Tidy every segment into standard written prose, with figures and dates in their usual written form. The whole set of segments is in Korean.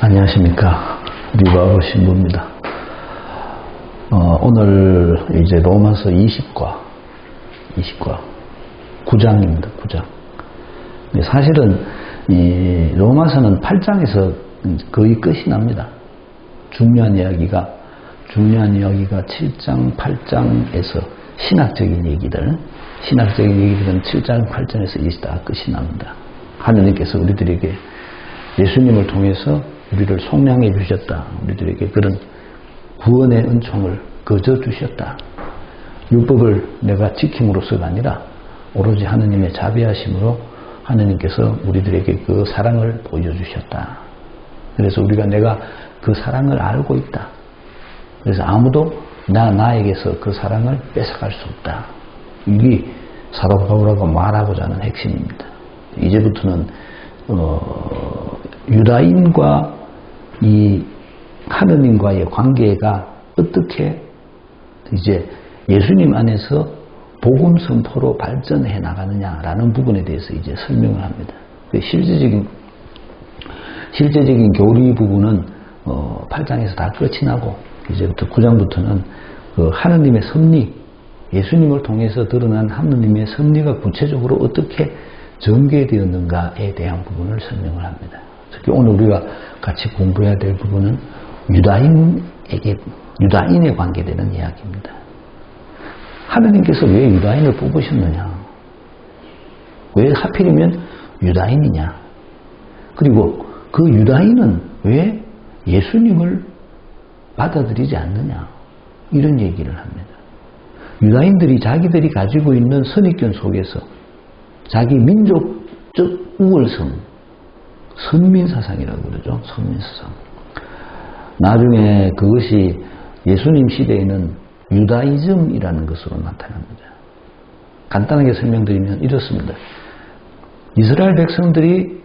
안녕하십니까. 리바브 신부입니다. 오늘 이제 로마서 20과 9장입니다. 9장. 사실은 이 로마서는 8장에서 거의 끝이 납니다. 중요한 이야기가 7장, 8장에서 신학적인 얘기들은 7장, 8장에서 이제 다 끝이 납니다. 하느님께서 우리들에게 예수님을 통해서 우리를 속량해 주셨다. 우리들에게 그런 구원의 은총을 거저 주셨다. 율법을 내가 지킴으로써가 아니라 오로지 하느님의 자비하심으로 하느님께서 우리들에게 그 사랑을 보여주셨다. 그래서 내가 그 사랑을 알고 있다. 그래서 아무도 나에게서 그 사랑을 뺏어갈 수 없다. 이게 사도 바울하고 말하고자 하는 핵심입니다. 이제부터는 유다인과 이 하느님과의 관계가 어떻게 이제 예수님 안에서 복음 선포로 발전해 나가느냐라는 부분에 대해서 이제 설명을 합니다. 그 실제적인 교리 부분은 8장에서 다 끝이 나고 이제부터 9장부터는 그 하느님의 섭리, 예수님을 통해서 드러난 하느님의 섭리가 구체적으로 어떻게 전개되었는가에 대한 부분을 설명을 합니다. 특히 오늘 우리가 같이 공부해야 될 부분은 유다인에 관계되는 이야기입니다. 하느님께서 왜 유다인을 뽑으셨느냐? 왜 하필이면 유다인이냐? 그리고 그 유다인은 왜 예수님을 받아들이지 않느냐? 이런 얘기를 합니다. 유다인들이 자기들이 가지고 있는 선입견 속에서 자기 민족적 우월성, 선민사상이라고 그러죠. 선민사상. 나중에 그것이 예수님 시대에는 유다이즘이라는 것으로 나타납니다. 간단하게 설명드리면 이렇습니다. 이스라엘 백성들이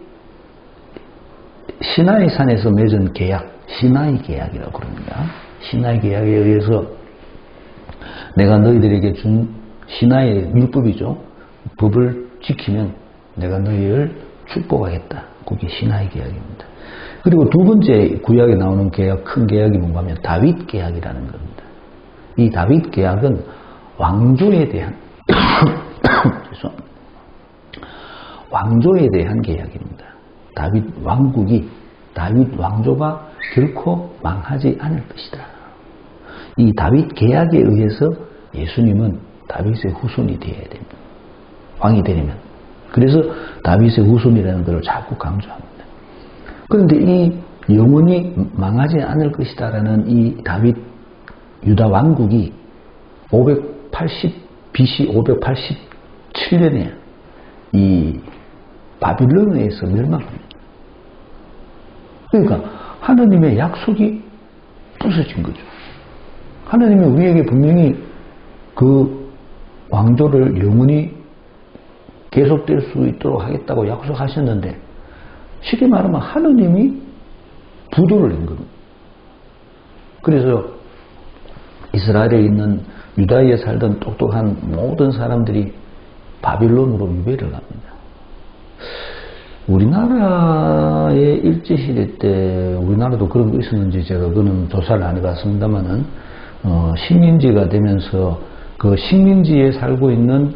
시나이 산에서 맺은 계약, 시나이 계약이라고 그럽니다. 시나이 계약에 의해서 내가 너희들에게 준 시나이의 율법이죠. 법을 지키면 내가 너희를 축복하겠다. 그게 시나이 계약입니다. 그리고 두 번째 구약에 나오는 계약, 큰 계약이 뭔가 하면 다윗 계약이라는 겁니다. 이 다윗 계약은 왕조에 대한 왕조에 대한 계약입니다. 다윗 왕조가 결코 망하지 않을 것이다. 이 다윗 계약에 의해서 예수님은 다윗의 후손이 되어야 됩니다. 왕이 되려면. 그래서 다윗의 후손이라는 것을 자꾸 강조합니다. 그런데 이 영원히 망하지 않을 것이다라는 이 다윗 유다 왕국이 BC 587년에 이 바빌론에 의해서 멸망합니다. 그러니까 하느님의 약속이 부서진 거죠. 하느님이 우리에게 분명히 그 왕조를 영원히 계속될 수 있도록 하겠다고 약속하셨는데 쉽게 말하면 하느님이 부도를 낸 겁니다. 그래서 이스라엘에 있는 유다에 살던 똑똑한 모든 사람들이 바빌론으로 유배를 갑니다. 우리나라의 일제시대 때 우리나라도 그런 거 있었는지 제가 그거는 조사를 안 해봤습니다만은 식민지가 되면서 그 식민지에 살고 있는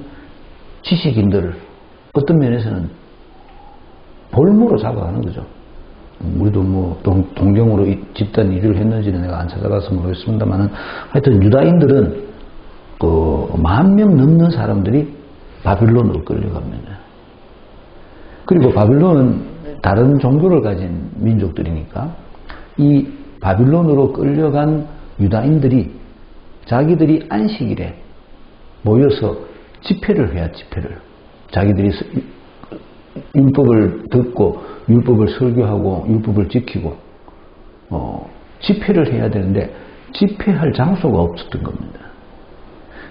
지식인들을 어떤 면에서는 볼모로 잡아가는 거죠. 우리도 뭐 동경으로 집단 이주를 했는지는 내가 안 찾아가서 모르겠습니다만은 하여튼 유다인들은 그 10,000명 넘는 사람들이 바빌론으로 끌려갑니다. 그리고 바빌론은 다른 종교를 가진 민족들이니까 이 바빌론으로 끌려간 유다인들이 자기들이 안식일에 모여서 집회를 해야 집회를. 자기들이 율법을 듣고 율법을 설교하고 율법을 지키고 집회를 해야 되는데 집회할 장소가 없었던 겁니다.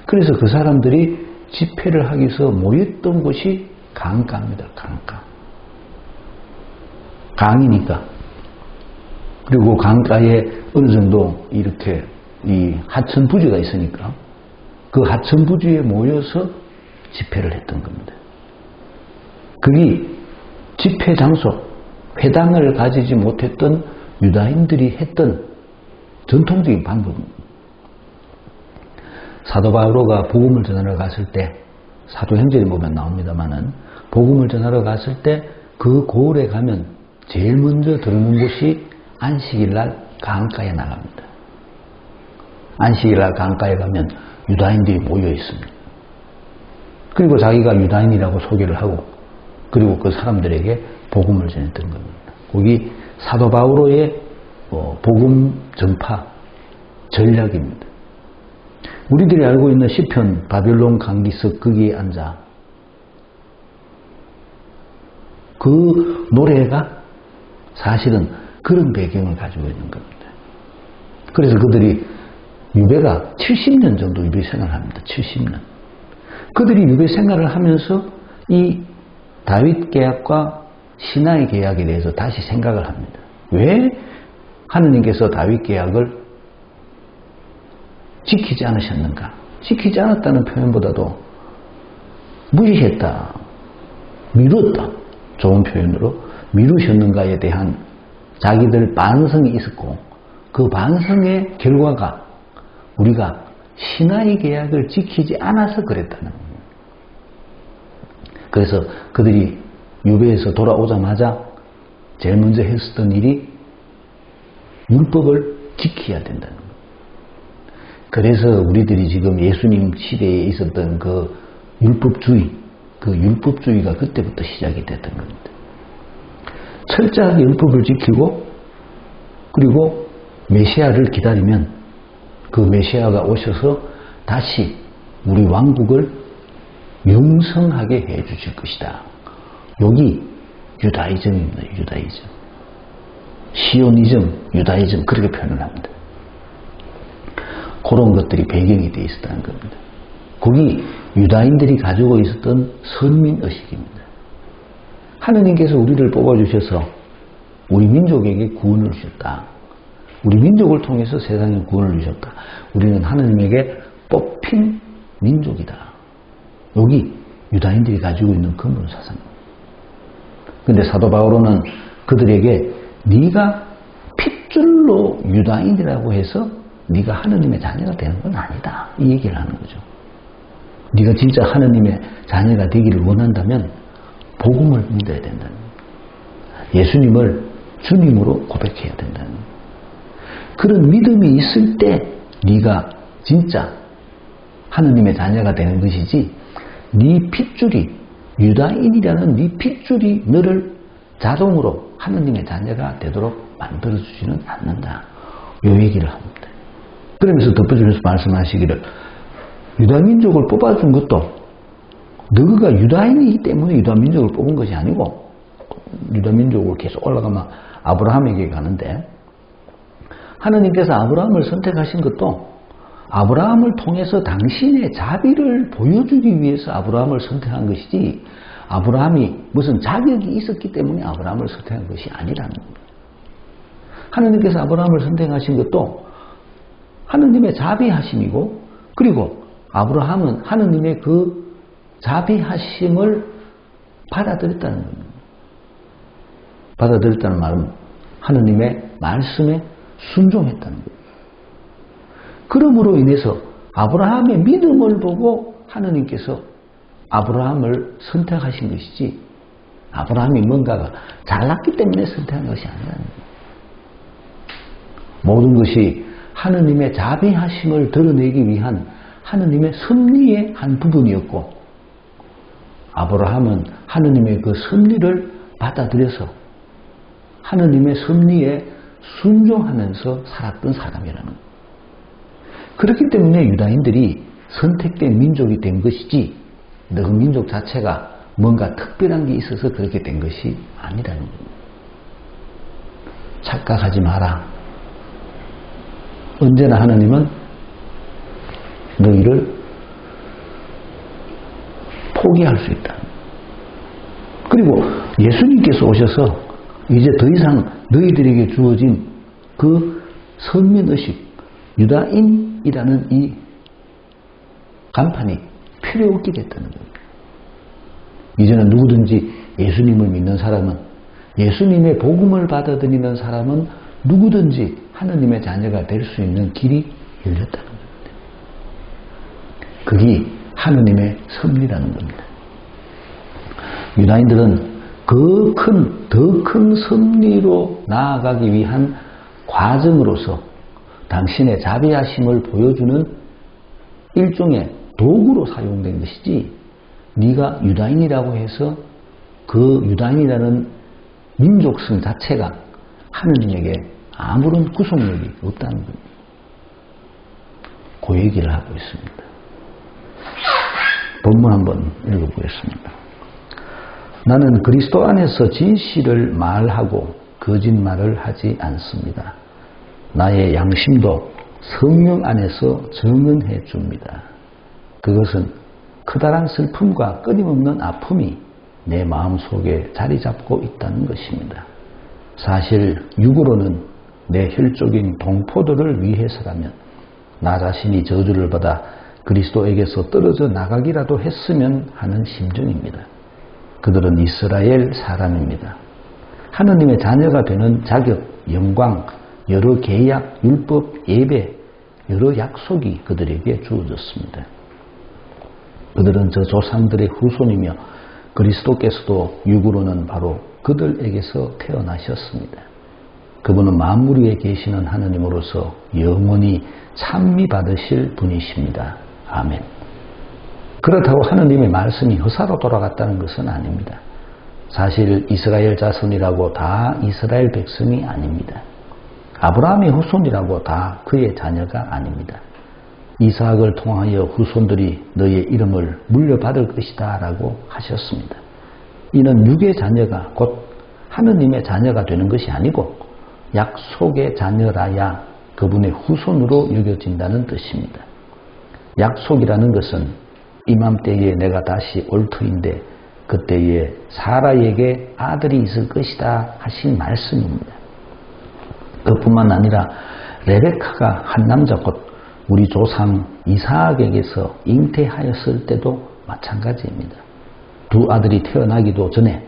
그래서 그 사람들이 집회를 하기 위해서 모였던 곳이 강가입니다. 강이니까. 그리고 강가에 어느 정도 이렇게 이 하천 부지가 있으니까 그 하천 부지에 모여서 집회를 했던 겁니다. 그게 집회 장소, 회당을 가지지 못했던 유다인들이 했던 전통적인 방법입니다. 사도 바오로가 복음을 전하러 갔을 때, 사도행전에 보면 나옵니다마는, 복음을 전하러 갔을 때 그 고을에 가면 제일 먼저 들어오는 곳이 안식일날 강가에 나갑니다. 안식일날 강가에 가면 유다인들이 모여 있습니다. 그리고 자기가 유다인이라고 소개를 하고, 그리고 그 사람들에게 복음을 전했던 겁니다. 거기 사도 바오로의 복음 전파 전략입니다. 우리들이 알고 있는 시편 바벨론 강기석 거기에 앉아, 그 노래가 사실은 그런 배경을 가지고 있는 겁니다. 그래서 그들이 유배가 70년 정도 유배 생활을 합니다. 70년. 그들이 유배 생활을 하면서 이 다윗 계약과 시나이 계약에 대해서 다시 생각을 합니다. 왜 하느님께서 다윗 계약을 지키지 않으셨는가? 지키지 않았다는 표현보다도 무시했다, 미뤘다, 좋은 표현으로 미루셨는가에 대한 자기들 반성이 있었고, 그 반성의 결과가 우리가 시나이 계약을 지키지 않아서 그랬다는 겁니다. 그래서 그들이 유배에서 돌아오자마자 제일 먼저 했었던 일이 율법을 지켜야 된다는 겁니다. 그래서 우리들이 지금 예수님 시대에 있었던 그 율법주의, 그 율법주의가 그때부터 시작이 됐던 겁니다. 철저하게 율법을 지키고, 그리고 메시아를 기다리면 그 메시아가 오셔서 다시 우리 왕국을 영성하게 해 주실 것이다. 여기 유다이즘입니다. 유다이즘. 시오니즘, 유다이즘, 그렇게 표현을 합니다. 그런 것들이 배경이 되어 있었다는 겁니다. 거기 유다인들이 가지고 있었던 선민의식입니다. 하느님께서 우리를 뽑아주셔서 우리 민족에게 구원을 주셨다. 우리 민족을 통해서 세상에 구원을 주셨다. 우리는 하느님에게 뽑힌 민족이다. 여기 유다인들이 가지고 있는 근본 사상입니다. 그런데 사도 바오로는 그들에게 네가 핏줄로 유다인이라고 해서 네가 하느님의 자녀가 되는 건 아니다, 이 얘기를 하는 거죠. 네가 진짜 하느님의 자녀가 되기를 원한다면 복음을 믿어야 된다는 거예요. 예수님을 주님으로 고백해야 된다는 거예요. 그런 믿음이 있을 때 네가 진짜 하느님의 자녀가 되는 것이지, 네 핏줄이, 유다인이라는 네 핏줄이 너를 자동으로 하느님의 자녀가 되도록 만들어주지는 않는다, 이 얘기를 합니다. 그러면서 덧붙이면서 말씀하시기를, 유다민족을 뽑아준 것도 너가 유다인이기 때문에 유다민족을 뽑은 것이 아니고, 유다민족을 계속 올라가면 아브라함에게 가는데, 하느님께서 아브라함을 선택하신 것도 아브라함을 통해서 당신의 자비를 보여주기 위해서 아브라함을 선택한 것이지, 아브라함이 무슨 자격이 있었기 때문에 아브라함을 선택한 것이 아니라는 겁니다. 하느님께서 아브라함을 선택하신 것도 하느님의 자비하심이고, 그리고 아브라함은 하느님의 그 자비하심을 받아들였다는 겁니다. 받아들였다는 말은 하느님의 말씀에 순종했다는 거예요. 그러므로 인해서 아브라함의 믿음을 보고 하느님께서 아브라함을 선택하신 것이지, 아브라함이 뭔가가 잘났기 때문에 선택한 것이 아니라는 거예요. 모든 것이 하느님의 자비하심을 드러내기 위한 하느님의 섭리의 한 부분이었고, 아브라함은 하느님의 그 섭리를 받아들여서 하느님의 섭리에 순종하면서 살았던 사람이라는 거예요. 그렇기 때문에 유다인들이 선택된 민족이 된 것이지, 그 민족 자체가 뭔가 특별한 게 있어서 그렇게 된 것이 아니라는 겁니다. 착각하지 마라. 언제나 하느님은 너희를 포기할 수 있다. 그리고 예수님께서 오셔서 이제 더 이상 너희들에게 주어진 그 선민의식, 유다인이라는 이 간판이 필요 없게 됐다는 겁니다. 이제는 누구든지 예수님을 믿는 사람은, 예수님의 복음을 받아들이는 사람은 누구든지 하느님의 자녀가 될 수 있는 길이 열렸다는 겁니다. 그게 하느님의 섭리라는 겁니다. 유다인들은 더 큰 섭리로 나아가기 위한 과정으로서 당신의 자비하심을 보여주는 일종의 도구로 사용된 것이지, 네가 유다인이라고 해서 그 유다인이라는 민족성 자체가 하느님에게 아무런 구속력이 없다는 겁니다. 그 얘기를 하고 있습니다. 본문 한번 읽어보겠습니다. 나는 그리스도 안에서 진실을 말하고 거짓말을 하지 않습니다. 나의 양심도 성령 안에서 정언해 줍니다. 그것은 커다란 슬픔과 끊임없는 아픔이 내 마음속에 자리 잡고 있다는 것입니다. 사실 육으로는 내 혈족인 동포들을 위해서라면 나 자신이 저주를 받아 그리스도에게서 떨어져 나가기라도 했으면 하는 심정입니다. 그들은 이스라엘 사람입니다. 하느님의 자녀가 되는 자격, 영광, 여러 계약, 율법, 예배, 여러 약속이 그들에게 주어졌습니다. 그들은 저 조상들의 후손이며 그리스도께서도 육으로는 바로 그들에게서 태어나셨습니다. 그분은 만물 위에 계시는 하느님으로서 영원히 찬미받으실 분이십니다. 아멘. 그렇다고 하느님의 말씀이 허사로 돌아갔다는 것은 아닙니다. 사실 이스라엘 자손이라고 다 이스라엘 백성이 아닙니다. 아브라함의 후손이라고 다 그의 자녀가 아닙니다. 이삭을 통하여 후손들이 너의 이름을 물려받을 것이다 라고 하셨습니다. 이는 육의 자녀가 곧 하느님의 자녀가 되는 것이 아니고 약속의 자녀라야 그분의 후손으로 여겨진다는 뜻입니다. 약속이라는 것은 이맘때에 내가 다시 올 터인데 그때에 사라에게 아들이 있을 것이다 하신 말씀입니다. 그뿐만 아니라 레베카가 한 남자 곧 우리 조상 이삭에게서 잉태하였을 때도 마찬가지입니다. 두 아들이 태어나기도 전에,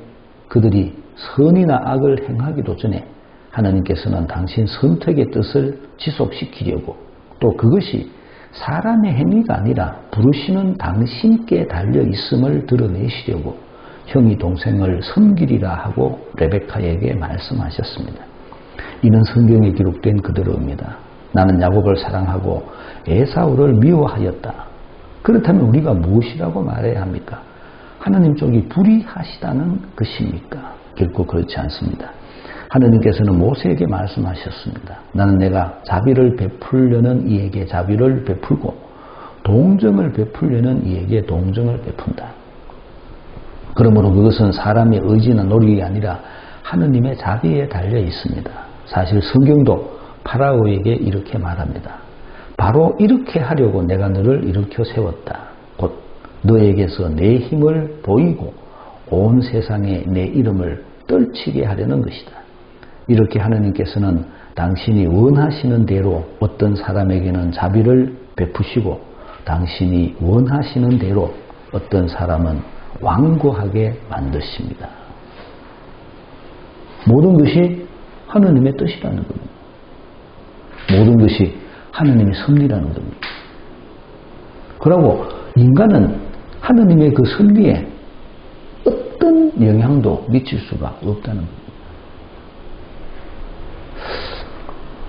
그들이 선이나 악을 행하기도 전에 하나님께서는 당신 선택의 뜻을 지속시키려고, 또 그것이 사람의 행위가 아니라 부르시는 당신께 달려있음을 드러내시려고 형이 동생을 섬기리라 하고 레베카에게 말씀하셨습니다. 이는 성경에 기록된 그대로입니다. 나는 야곱을 사랑하고 에사우를 미워하였다. 그렇다면 우리가 무엇이라고 말해야 합니까? 하나님 쪽이 불의하시다는 것입니까? 결코 그렇지 않습니다. 하느님께서는 모세에게 말씀하셨습니다. 나는 내가 자비를 베풀려는 이에게 자비를 베풀고 동정을 베풀려는 이에게 동정을 베푼다. 그러므로 그것은 사람의 의지나 노력이 아니라 하느님의 자비에 달려 있습니다. 사실 성경도 파라오에게 이렇게 말합니다. 바로 이렇게 하려고 내가 너를 일으켜 세웠다. 곧 너에게서 내 힘을 보이고 온 세상에 내 이름을 떨치게 하려는 것이다. 이렇게 하느님께서는 당신이 원하시는 대로 어떤 사람에게는 자비를 베푸시고 당신이 원하시는 대로 어떤 사람은 완고하게 만드십니다. 모든 것이 하느님의 뜻이라는 겁니다. 모든 것이 하느님의 섭리라는 겁니다. 그리고 인간은 하느님의 그 섭리에 어떤 영향도 미칠 수가 없다는 겁니다.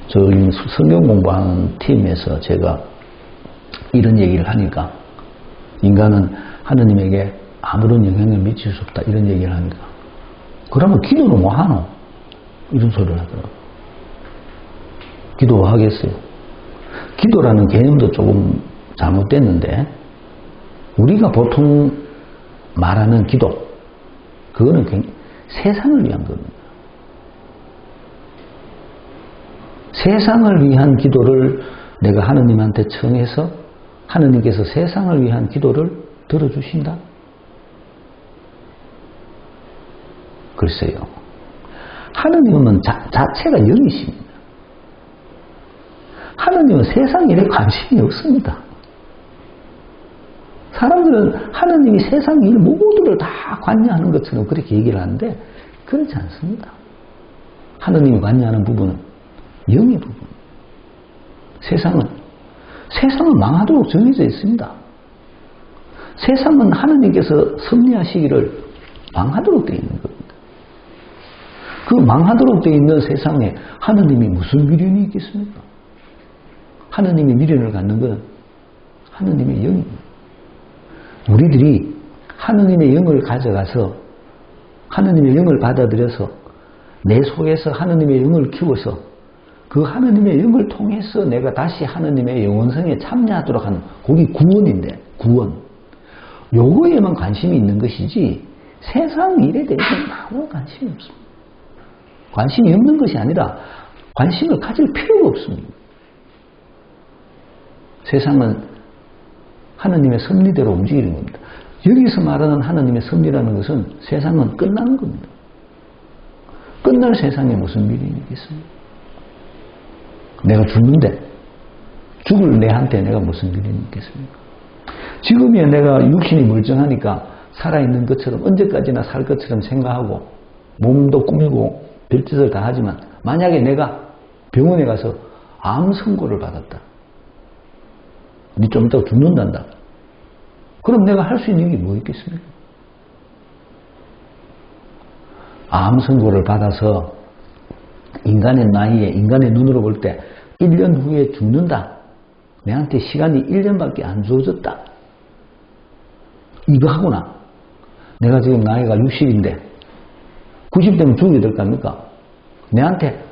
저희 성경 공부하는 팀에서 제가 이런 얘기를 하니까 인간은 하느님에게 아무런 영향을 미칠 수 없다 이런 얘기를 하니까 그러면 기도를 뭐 하노? 이런 소리를 하더라고요. 기도 하겠어요? 기도라는 개념도 조금 잘못됐는데 우리가 보통 말하는 기도 그거는 세상을 위한 겁니다. 세상을 위한 기도를 내가 하느님한테 청해서 하느님께서 세상을 위한 기도를 들어주신다? 글쎄요. 하느님은 자체가 영이십니다. 하느님은 세상 일에 관심이 없습니다. 사람들은 하느님이 세상 일 모두를 다 관여하는 것처럼 그렇게 얘기를 하는데 그렇지 않습니다. 하느님이 관여하는 부분은 영의 부분. 세상은 망하도록 정해져 있습니다. 세상은 하느님께서 섭리하시기를 망하도록 되어 있는 겁니다. 그 망하도록 되어 있는 세상에 하느님이 무슨 미련이 있겠습니까? 하느님의 미련을 갖는 건 하느님의 영입니다. 우리들이 하느님의 영을 가져가서 하느님의 영을 받아들여서 내 속에서 하느님의 영을 키워서 그 하느님의 영을 통해서 내가 다시 하느님의 영원성에 참여하도록 하는 그게 구원인데, 구원. 요거에만 관심이 있는 것이지 세상 일에 대해서는 아무 관심이 없습니다. 관심이 없는 것이 아니라 관심을 가질 필요가 없습니다. 세상은 하느님의 섭리대로 움직이는 겁니다. 여기서 말하는 하느님의 섭리라는 것은 세상은 끝나는 겁니다. 끝날 세상에 무슨 미련이 있겠습니까? 내가 죽는데 죽을 내한테 내가 무슨 미련이 있겠습니까? 지금이야 내가 육신이 멀쩡하니까 살아있는 것처럼 언제까지나 살 것처럼 생각하고 몸도 꾸미고 별짓을 다 하지만 만약에 내가 병원에 가서 암 선고를 받았다. 니 좀 이따가 죽는단다. 그럼 내가 할 수 있는 게 뭐 있겠습니까? 암 선고를 받아서 인간의 나이에 인간의 눈으로 볼 때 1년 후에 죽는다. 내한테 시간이 1년밖에 안 주어졌다. 이거 하구나. 내가 지금 나이가 60인데 90되면 죽게 될 거 아닙니까? 내한테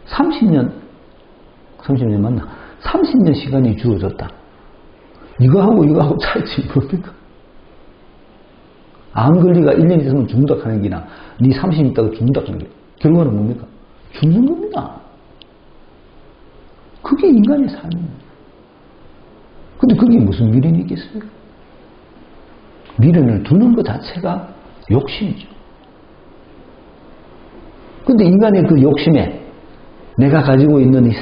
30년 맞나? 30년 시간이 주어졌다. 이거 하고 차이지 뭡니까? 암 걸리가 1년 있으면 죽는다 하는 게나 니 30년 있다가 죽는다 하는 게 결과는 뭡니까? 죽는 겁니다. 그게 인간의 삶입니다. 근데 그게 무슨 미련이 있겠습니까? 미련을 두는 것 자체가 욕심이죠. 근데 인간의 그 욕심에 내가 가지고 있는 이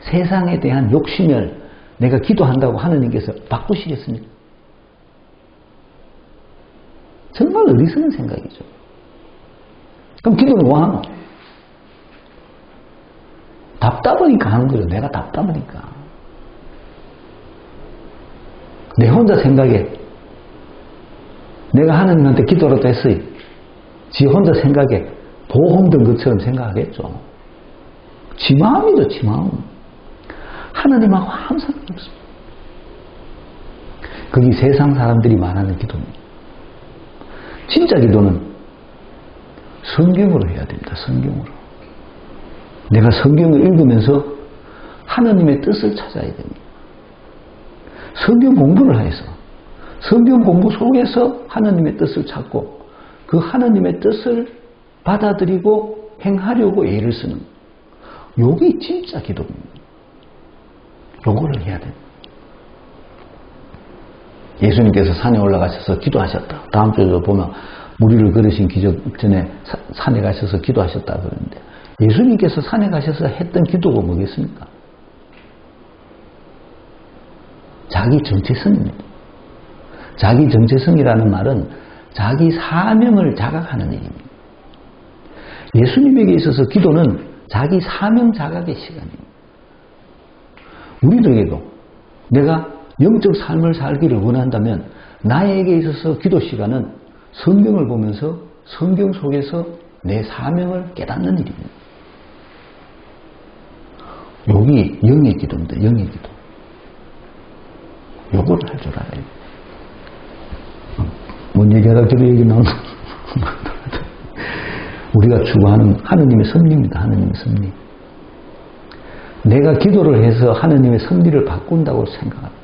세상에 대한 욕심을 내가 기도한다고 하느님께서 바꾸시겠습니까? 정말 어리석은 생각이죠. 그럼 기도는 뭐 하노? 답답하니까 하는 거죠. 내가 답답하니까. 내 혼자 생각에 내가 하느님한테 기도라도 했어요. 지 혼자 생각에 보험 든 것처럼 생각하겠죠. 지 마음이죠. 지 마음. 하느님하고 아무 상관이 없습니다. 그게 세상 사람들이 말하는 기도입니다. 진짜 기도는 성경으로 해야 됩니다. 성경으로. 내가 성경을 읽으면서 하느님의 뜻을 찾아야 됩니다. 성경 공부를 해서 성경 공부 속에서 하느님의 뜻을 찾고 그 하느님의 뜻을 받아들이고 행하려고 애를 쓰는 요게 진짜 기도입니다. 요거를 해야 됩니다. 예수님께서 산에 올라가셔서 기도하셨다. 다음 주에도 보면 무리를 걸으신 기적 전에 산에 가셔서 기도하셨다 그러는데 예수님께서 산에 가셔서 했던 기도가 뭐겠습니까? 자기 정체성입니다. 자기 정체성이라는 말은 자기 사명을 자각하는 일입니다. 예수님에게 있어서 기도는 자기 사명 자각의 시간입니다. 우리들에게도 내가 영적 삶을 살기를 원한다면 나에게 있어서 기도 시간은 성경을 보면서 성경 속에서 내 사명을 깨닫는 일입니다. 여기 영의 기도입니다. 영의 기도. 요거를 할 줄 알아요. 뭔 얘기하다 저런 얘기 나오는 우리가 추구하는 하느님의 섭리입니다. 하느님의 섭리. 내가 기도를 해서 하느님의 섭리를 바꾼다고 생각합니다.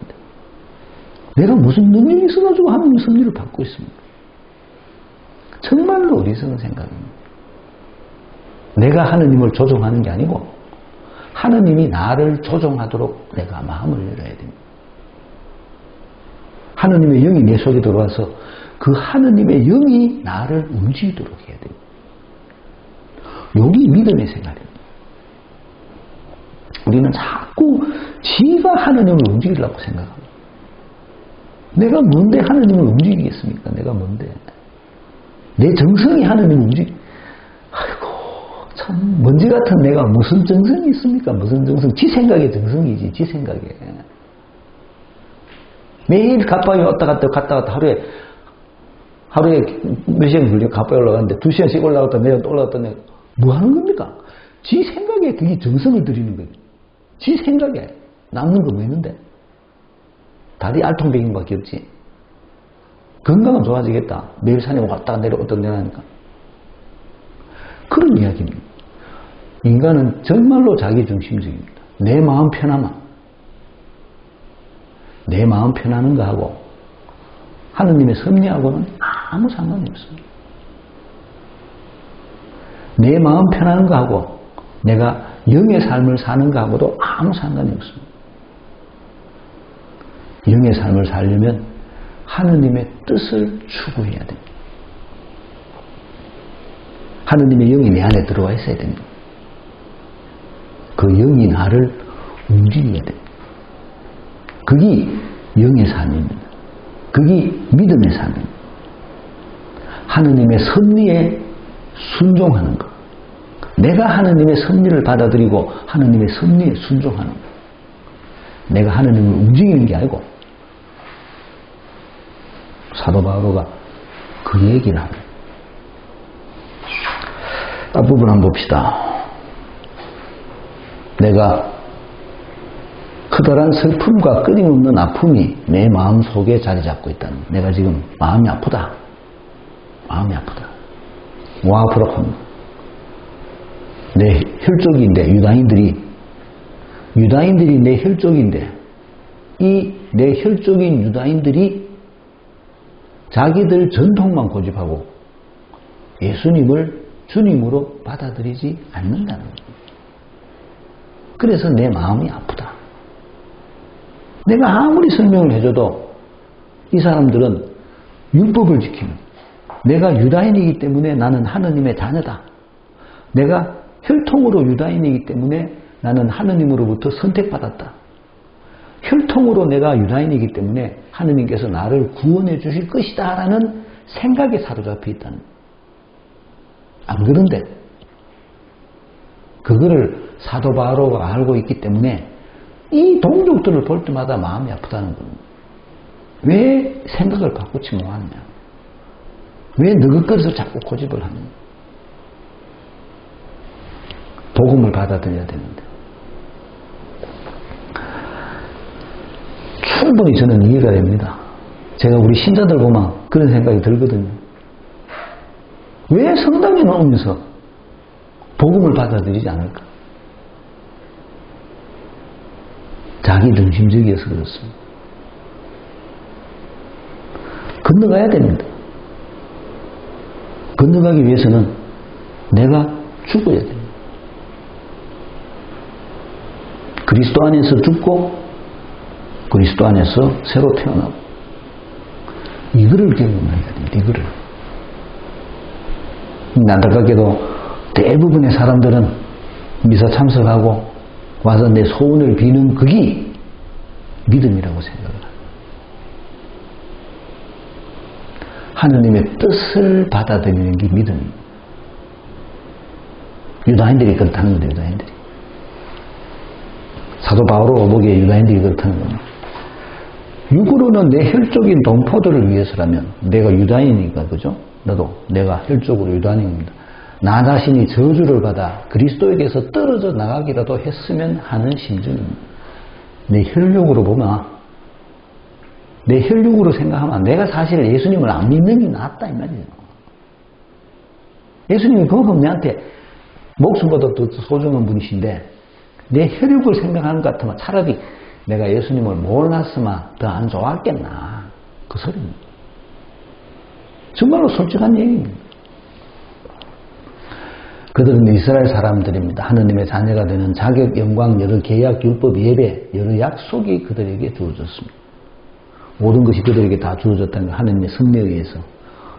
내가 무슨 능력이 있어가지고 하느님의 섭리를 바꾸고 있습니다. 정말로 어리석은 생각입니다. 내가 하느님을 조종하는 게 아니고 하느님이 나를 조종하도록 내가 마음을 열어야 됩니다. 하느님의 영이 내 속에 들어와서 그 하느님의 영이 나를 움직이도록 해야 됩니다. 여기 믿음의 생활입니다. 우리는 자꾸 지가 하느님을 움직이려고 생각합니다. 내가 뭔데 하느님을 움직이겠습니까? 내가 뭔데? 내 정성이 하느님을 아이고 참 먼지 같은 내가 무슨 정성이 있습니까? 무슨 정성? 지 생각의 정성이지. 지 생각에. 매일 갑바위 왔다 갔다 하루에 몇 시간 걸려 갑바위 올라가는데 2시간씩 올라갔다 내려 또 올라갔다 내려 뭐 하는 겁니까? 지 생각에 그게 정성을 들이는 거예요. 지 생각에 남는 거 뭐 있는데? 다리 알통백인밖에 없지. 건강은 좋아지겠다. 매일 산에 왔다 내려왔다 내려가니까. 그런 이야기입니다. 인간은 정말로 자기중심적입니다. 내 마음 편하면 내 마음 편하는 거하고 하느님의 섭리하고는 아무 상관이 없습니다. 내 마음 편하는 거하고 내가 영의 삶을 사는 거하고도 아무 상관이 없습니다. 영의 삶을 살려면 하느님의 뜻을 추구해야 됩니다. 하느님의 영이 내 안에 들어와 있어야 됩니다. 그 영이 나를 움직여야 됩니다. 그게 영의 삶입니다. 그게 믿음의 삶입니다. 하느님의 섭리에 순종하는 것. 내가 하느님의 섭리를 받아들이고 하느님의 섭리에 순종하는 것. 내가 하느님을 움직이는 게 아니고 사도 바오로가 그 얘기를 합니다. 앞부분 한번 봅시다. 내가 커다란 슬픔과 끊임없는 아픔이 내 마음 속에 자리 잡고 있다는 거예요. 내가 지금 마음이 아프다. 마음이 아프다. 와 부락합니다. 내 혈족인데 유다인들이 내 혈족인데 이 내 혈족인 유다인들이 자기들 전통만 고집하고 예수님을 주님으로 받아들이지 않는다는 거예요. 그래서 내 마음이 아프다. 내가 아무리 설명을 해줘도 이 사람들은 율법을 지키는, 내가 유다인이기 때문에 나는 하느님의 자녀다. 내가 혈통으로 유다인이기 때문에 나는 하느님으로부터 선택받았다. 혈통으로 내가 유다인이기 때문에 하느님께서 나를 구원해 주실 것이다 라는 생각에 사로잡혀 있다는 거예요. 안 그런데 그거를 사도 바오로가 알고 있기 때문에 이 동족들을 볼 때마다 마음이 아프다는 겁니다. 왜 생각을 바꾸지 못하느냐? 왜 너희 것을 자꾸 고집을 하느냐? 복음을 받아들여야 되는데 충분히 저는 이해가 됩니다. 제가 우리 신자들 보면 그런 생각이 들거든요. 왜 성당에 나오면서 복음을 받아들이지 않을까? 자기 중심적이어서 그렇습니다. 건너가야 됩니다. 건너가기 위해서는 내가 죽어야 됩니다. 그리스도 안에서 죽고 그리스도 안에서 새로 태어나고 이거를 경험해야 됩니다. 이거를. 안타깝게도 대부분의 사람들은 미사 참석하고 와서 내 소원을 비는 그게 믿음이라고 생각을 합니다. 하느님의 뜻을 받아들이는 게 믿음입니다. 유다인들이 그렇다는 거예요. 유다인들이. 사도 바오로가 보기에 유다인들이 그렇다는 겁니다. 육으로는 내 혈족인 동포들을 위해서라면 내가 유다인이니까 그죠? 나도 내가 혈족으로 유다인입니다. 나 자신이 저주를 받아 그리스도에게서 떨어져 나가기라도 했으면 하는 심정입니다. 내 혈육으로 보면 내 혈육으로 생각하면 내가 사실 예수님을 안 믿는 게 낫다 이 말이에요. 예수님이 그만큼 내한테 목숨보다 더 소중한 분이신데 내 혈육을 생각하는 것 같으면 차라리 내가 예수님을 몰랐으면 더 안 좋았겠나 그 소리입니다. 정말로 솔직한 얘기입니다. 그들은 이스라엘 사람들입니다. 하느님의 자녀가 되는 자격, 영광, 여러 계약, 율법, 예배, 여러 약속이 그들에게 주어졌습니다. 모든 것이 그들에게 다 주어졌다는 거 하느님의 섭리에 의해서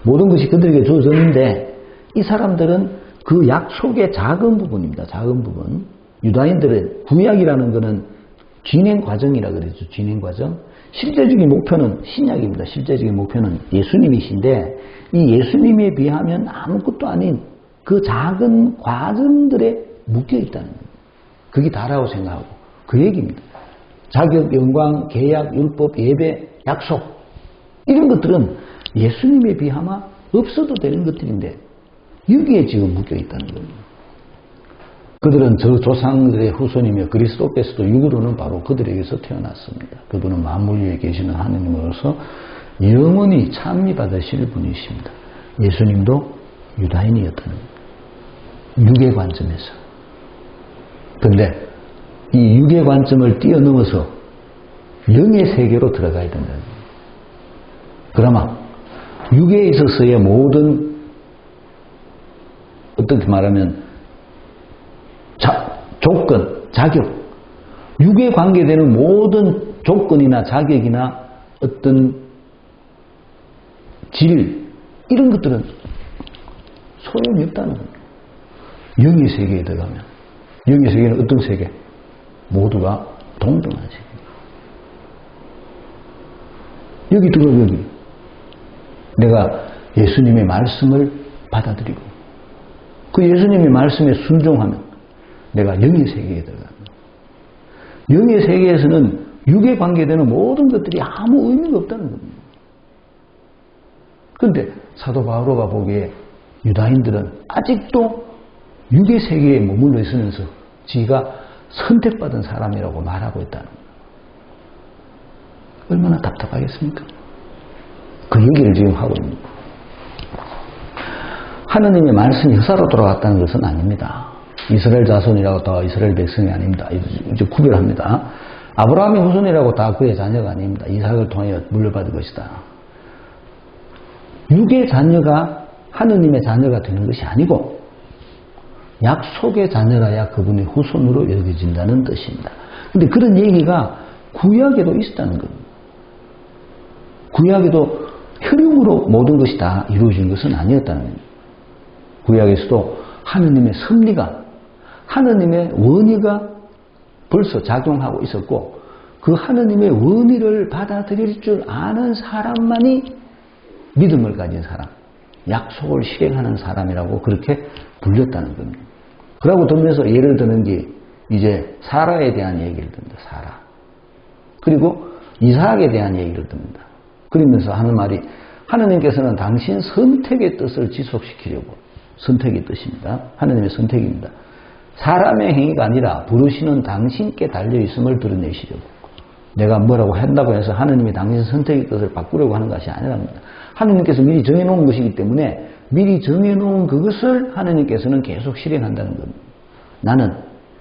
모든 것이 그들에게 주어졌는데 이 사람들은 그 약속의 작은 부분입니다. 작은 부분. 유다인들의 구약이라는 것은 진행 과정이라 그랬죠. 진행 과정. 실제적인 목표는 신약입니다. 실제적인 목표는 예수님이신데 이 예수님에 비하면 아무것도 아닌 그 작은 과정들에 묶여 있다는 겁니다. 그게 다라고 생각하고 그 얘기입니다. 자격, 영광, 계약, 율법, 예배, 약속 이런 것들은 예수님에 비하면 없어도 되는 것들인데 여기에 지금 묶여 있다는 겁니다. 그들은 저 조상들의 후손이며 그리스도께서도 육으로는 바로 그들에게서 태어났습니다. 그분은 만물 위에 계시는 하느님으로서 영원히 찬미받으실 분이십니다. 예수님도 유다인이었다는 겁니다. 육의 관점에서. 그런데 이 육의 관점을 뛰어넘어서 영의 세계로 들어가야 된다는 겁니다. 그러면 육에 있어서의 모든 어떻게 말하면 조건, 자격, 육에 관계되는 모든 조건이나 자격이나 어떤 질 이런 것들은 소용이 없다는 겁니다. 영의 세계에 들어가면 영의 세계는 어떤 세계? 모두가 동등한 세계. 여기 들어가 여기 내가 예수님의 말씀을 받아들이고 그 예수님의 말씀에 순종하면 내가 영의 세계에 들어갑니다. 영의 세계에서는 육에 관계되는 모든 것들이 아무 의미가 없다는 겁니다. 그런데 사도 바오로가 보기에 유다인들은 아직도 육의 세계에 머물러 있으면서 지가 선택받은 사람이라고 말하고 있다는 겁니다. 얼마나 답답하겠습니까? 그 얘기를 지금 하고 있는 거예요. 하느님의 말씀이 흑사로 돌아갔다는 것은 아닙니다. 이스라엘 자손이라고 다 이스라엘 백성이 아닙니다. 이제 구별합니다. 아브라함의 후손이라고 다 그의 자녀가 아닙니다. 이삭을 통하여 물려받을 것이다. 육의 자녀가 하느님의 자녀가 되는 것이 아니고 약속의 자녀라야 그분의 후손으로 여겨진다는 뜻입니다. 그런데 그런 얘기가 구약에도 있었다는 겁니다. 구약에도 혈육으로 모든 것이 다 이루어진 것은 아니었다는 겁니다. 구약에서도 하느님의 섭리가 하느님의 원의가 벌써 작용하고 있었고 그 하느님의 원의를 받아들일 줄 아는 사람만이 믿음을 가진 사람, 약속을 실행하는 사람이라고 그렇게 불렸다는 겁니다. 그러고 들면서 예를 드는 게 이제 사라에 대한 얘기를 듭니다. 사라. 그리고 이삭에 대한 얘기를 듭니다. 그러면서 하는 말이 하느님께서는 당신 선택의 뜻을 지속시키려고 선택의 뜻입니다. 하느님의 선택입니다. 사람의 행위가 아니라 부르시는 당신께 달려있음을 드러내시려고. 내가 뭐라고 한다고 해서 하느님이 당신 선택의 뜻을 바꾸려고 하는 것이 아니랍니다. 하느님께서 미리 정해놓은 것이기 때문에 미리 정해놓은 그것을 하느님께서는 계속 실행한다는 겁니다. 나는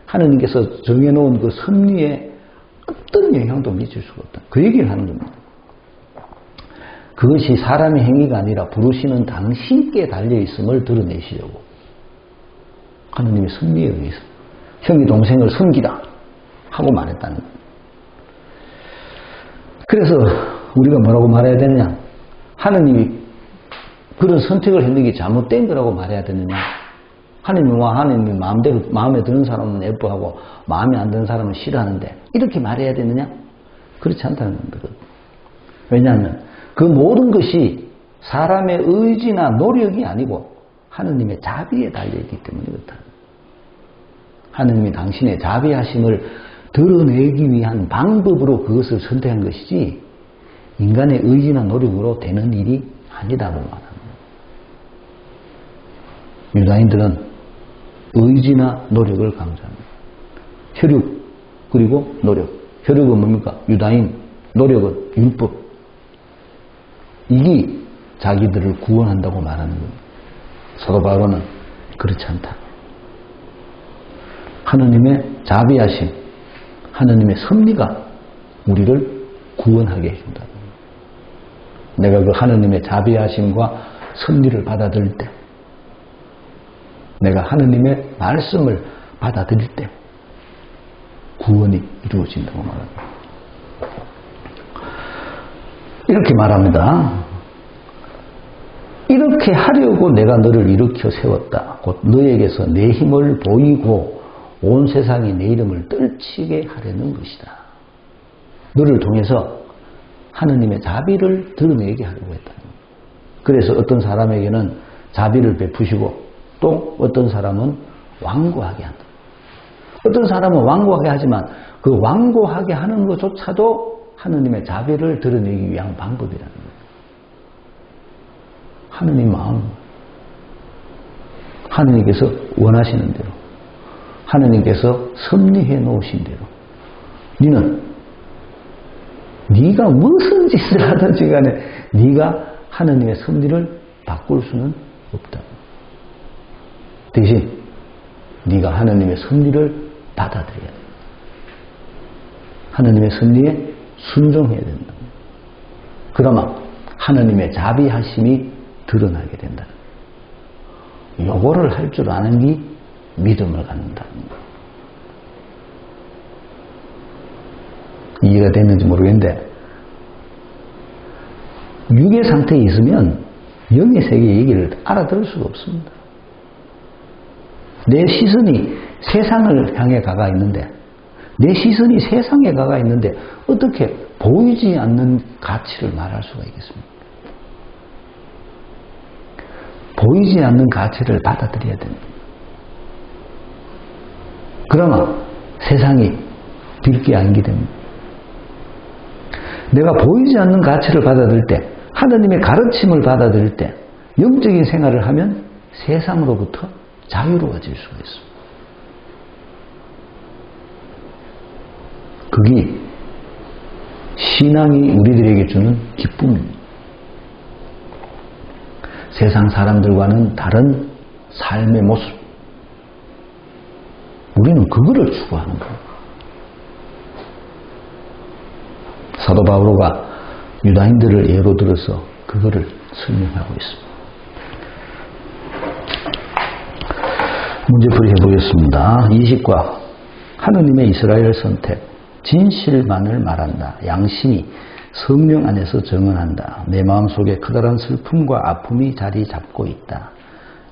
하느님께서 정해놓은 그 섭리에 어떤 영향도 미칠 수가 없다. 그 얘기를 하는 겁니다. 그것이 사람의 행위가 아니라 부르시는 당신께 달려있음을 드러내시려고. 하느님의 섭리에 의해서 형이 동생을 섬기라 하고 말했다는 겁니다. 그래서 우리가 뭐라고 말해야 되느냐? 하느님이 그런 선택을 했는 게 잘못된 거라고 말해야 되느냐? 하느님이 마음대로 마음에 드는 사람은 예뻐하고 마음에 안 드는 사람은 싫어하는데 이렇게 말해야 되느냐? 그렇지 않다는 겁니다. 왜냐하면 그 모든 것이 사람의 의지나 노력이 아니고 하느님의 자비에 달려있기 때문에 그렇다. 하느님이 당신의 자비하심을 드러내기 위한 방법으로 그것을 선택한 것이지 인간의 의지나 노력으로 되는 일이 아니다고 말합니다. 유다인들은 의지나 노력을 강조합니다. 혈육 그리고 노력. 혈육은 뭡니까? 유다인, 노력은 율법. 이게 자기들을 구원한다고 말하는 겁니다. 사도 바울은 그렇지 않다. 하느님의 자비하심, 하느님의 섭리가 우리를 구원하게 해준다. 내가 그 하느님의 자비하심과 섭리를 받아들일 때, 내가 하느님의 말씀을 받아들일 때 구원이 이루어진다고 말합니다. 이렇게 말합니다. 이렇게 하려고 내가 너를 일으켜 세웠다. 곧 너에게서 내 힘을 보이고 온 세상이 내 이름을 떨치게 하려는 것이다. 너를 통해서 하느님의 자비를 드러내게 하려고 했다. 그래서 어떤 사람에게는 자비를 베푸시고 또 어떤 사람은 완고하게 한다. 어떤 사람은 완고하게 하지만 그 완고하게 하는 것조차도 하느님의 자비를 드러내기 위한 방법이라는 거예요. 하느님 마음, 하느님께서 원하시는 대로, 하느님께서 섭리해 놓으신 대로 네가 무슨 짓을 하든지 간에 네가 하느님의 섭리를 바꿀 수는 없다. 대신 네가 하느님의 섭리를 받아들여야 돼. 하느님의 섭리에 순종해야 된다. 그러면 하느님의 자비하심이 드러나게 된다. 요거를 할 줄 아는 게 믿음을 갖는다. 이해가 됐는지 모르겠는데 육의 상태에 있으면 영의 세계 얘기를 알아들을 수가 없습니다. 내 시선이 세상을 향해 가가 있는데 내 시선이 세상에 가가 있는데 어떻게 보이지 않는 가치를 말할 수가 있겠습니까? 보이지 않는 가치를 받아들여야 됩니다. 그러면 세상이 빛이 안게 됩니다. 내가 보이지 않는 가치를 받아들일 때 하느님의 가르침을 받아들일 때 영적인 생활을 하면 세상으로부터 자유로워질 수가 있습니다. 그게 신앙이 우리들에게 주는 기쁨입니다. 세상 사람들과는 다른 삶의 모습. 우리는 그거를 추구하는 거예요. 사도 바오로가 유다인들을 예로 들어서 그거를 설명하고 있습니다. 문제풀이 해보겠습니다. 20과 하느님의 이스라엘 선택, 진실만을 말한다. 양심이 성령 안에서 정언한다. 내 마음속에 커다란 슬픔과 아픔이 자리 잡고 있다.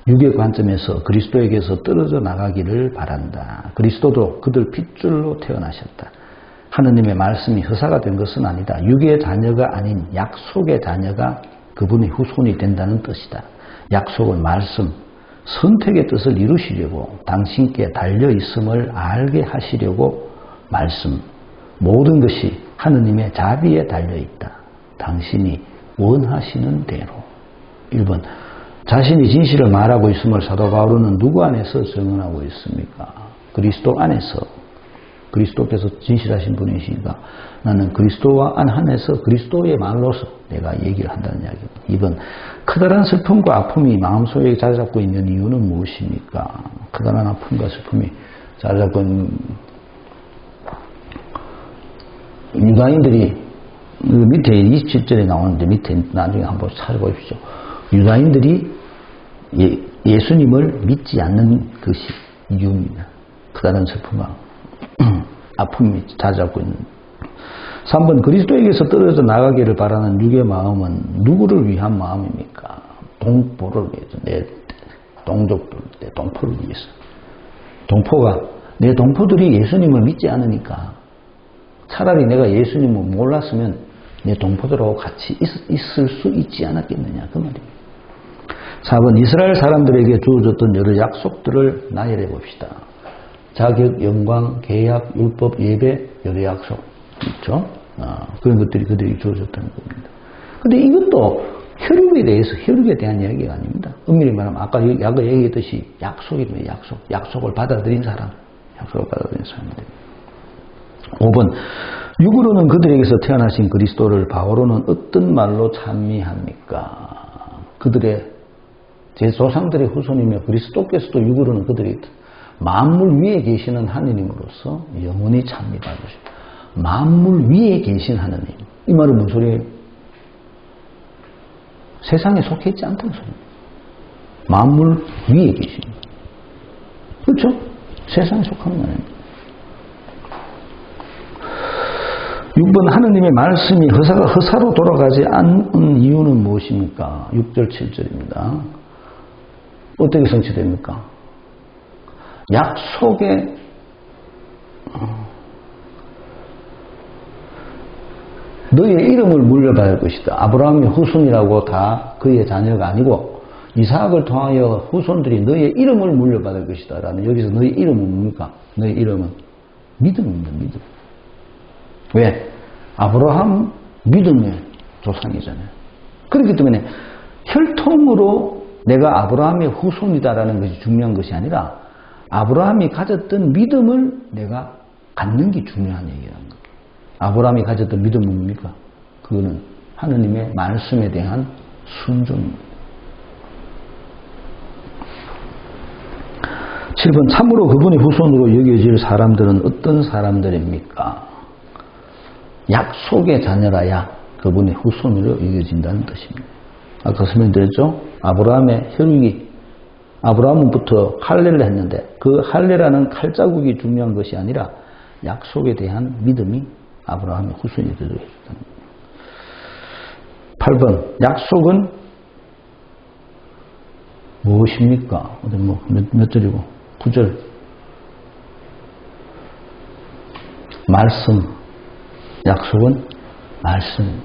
육의 관점에서 그리스도에게서 떨어져 나가기를 바란다. 그리스도도 그들 핏줄로 태어나셨다. 하느님의 말씀이 허사가 된 것은 아니다. 육의 자녀가 아닌 약속의 자녀가 그분의 후손이 된다는 뜻이다. 약속은 말씀, 선택의 뜻을 이루시려고 당신께 달려있음을 알게 하시려고 말씀, 모든 것이 하느님의 자비에 달려있다. 당신이 원하시는 대로. 1번, 자신이 진실을 말하고 있음을 사도 바울은 누구 안에서 증언하고 있습니까? 그리스도 안에서. 그리스도께서 진실하신 분이시니까 나는 그리스도와 안에서 그리스도의 말로서 내가 얘기를 한다는 이야기입니다. 2번, 커다란 슬픔과 아픔이 마음속에 자리 잡고 있는 이유는 무엇입니까? 커다란 아픔과 슬픔이 자리 잡고 있는 유다인들이 밑에 27절에 나오는데 밑에 나중에 한번 찾아보십시오. 유다인들이 예수님을 믿지 않는 것이 이유입니다. 커다란 슬픔과 아픔이 자리 잡고 있는. 3번, 그리스도에게서 떨어져 나가기를 바라는 육의 마음은 누구를 위한 마음입니까? 동포를 위해서, 내 동족들, 내 동포를 위해서. 내 동포들이 예수님을 믿지 않으니까 차라리 내가 예수님을 몰랐으면 내 동포들하고 같이 있을 수 있지 않았겠느냐 그 말입니다. 4번, 이스라엘 사람들에게 주어졌던 여러 약속들을 나열해 봅시다. 자격, 영광, 계약, 율법, 예배, 여러 약속 있죠. 그런 것들이 그들이 주어졌다는 겁니다. 근데 이것도 혈육에 대해서 혈육에 대한 이야기가 아닙니다. 엄밀히 말하면 아까 얘기했듯이 약속입니다. 약속을 받아들인 사람, 약속을 받아들인 사람들. 5번, 육으로는 그들에게서 태어나신 그리스도를 바오로는 어떤 말로 찬미합니까? 그들의 제 조상들의 후손이며 그리스도께서도 육으로는 그들이 만물 위에 계시는 하느님으로서 영원히 찬미받으십니다. 만물 위에 계신 하느님. 이 말은 무슨 소리예요? 세상에 속해 있지 않다는 소리입니다. 만물 위에 계십니다. 그렇죠? 세상에 속한 거 아닙니다. 6번, 하느님의 말씀이 허사로 돌아가지 않은 이유는 무엇입니까? 6절 7절입니다. 어떻게 성취됩니까? 약속의 너의 이름을 물려받을 것이다. 아브라함의 후손이라고 다 그의 자녀가 아니고 이삭을 통하여 후손들이 너의 이름을 물려받을 것이다 라는, 여기서 너의 이름은 뭡니까? 너의 이름은 믿음입니다. 믿음. 왜? 아브라함 믿음의 조상이잖아요. 그렇기 때문에 혈통으로 내가 아브라함의 후손이다라는 것이 중요한 것이 아니라 아브라함이 가졌던 믿음을 내가 갖는 게 중요한 얘기라는 거예요. 아브라함이 가졌던 믿음은 뭡니까? 그거는 하느님의 말씀에 대한 순종입니다. 7번 참으로 그분의 후손으로 여겨질 사람들은 어떤 사람들입니까? 약속의 자녀라야 그분의 후손으로 여겨진다는 뜻입니다. 아까 설명드렸죠? 아브라함의 혈육이, 아브라함부터 할례를 했는데 그 할례라는 칼자국이 중요한 것이 아니라 약속에 대한 믿음이 아브라함의 후손이 되도록 해줬다는 거예요. 8번 약속은 무엇입니까? 어디 몇 절이고? 9절. 말씀. 약속은 말씀.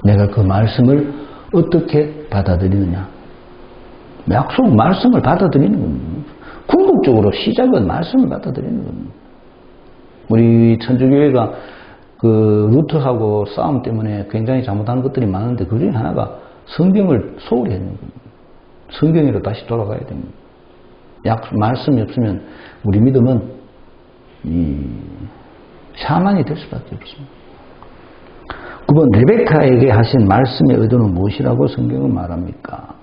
내가 그 말씀을 어떻게 받아들이느냐. 약속 말씀을 받아들이는 겁니다. 궁극적으로 시작은 말씀을 받아들이는 겁니다. 우리 천주교회가 그 루터하고 싸움 때문에 굉장히 잘못한 것들이 많은데 그 중에 하나가 성경을 소홀히 했는 겁니다. 성경으로 다시 돌아가야 됩니다. 말씀이 없으면 우리 믿음은 샤만이 될 수밖에 없습니다. 9번 레베카에게 하신 말씀의 의도는 무엇이라고 성경은 말합니까?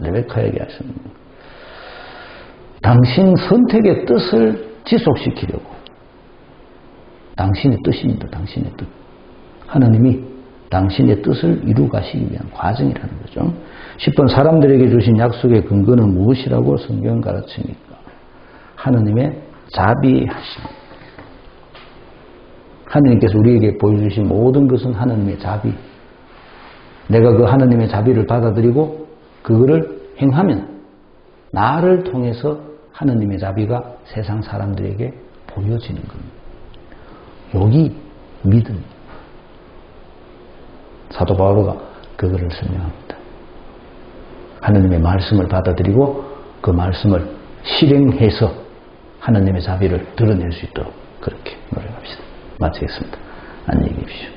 레베카에게 하신 당신 선택의 뜻을 지속시키려고. 당신의 뜻입니다. 당신의 뜻. 하나님이 당신의 뜻을 이루 가시기 위한 과정이라는 거죠. 10번 사람들에게 주신 약속의 근거는 무엇이라고 성경은 가르칩니까? 하나님의 자비하심. 하나님께서 우리에게 보여주신 모든 것은 하나님의 자비. 내가 그 하나님의 자비를 받아들이고 그거를 행하면 나를 통해서 하나님의 자비가 세상 사람들에게 보여지는 겁니다. 여기 믿음. 사도 바오로가 그거를 설명합니다. 하나님의 말씀을 받아들이고 그 말씀을 실행해서 하나님의 자비를 드러낼 수 있도록 그렇게 노력합시다. 마치겠습니다. 안녕히 계십시오.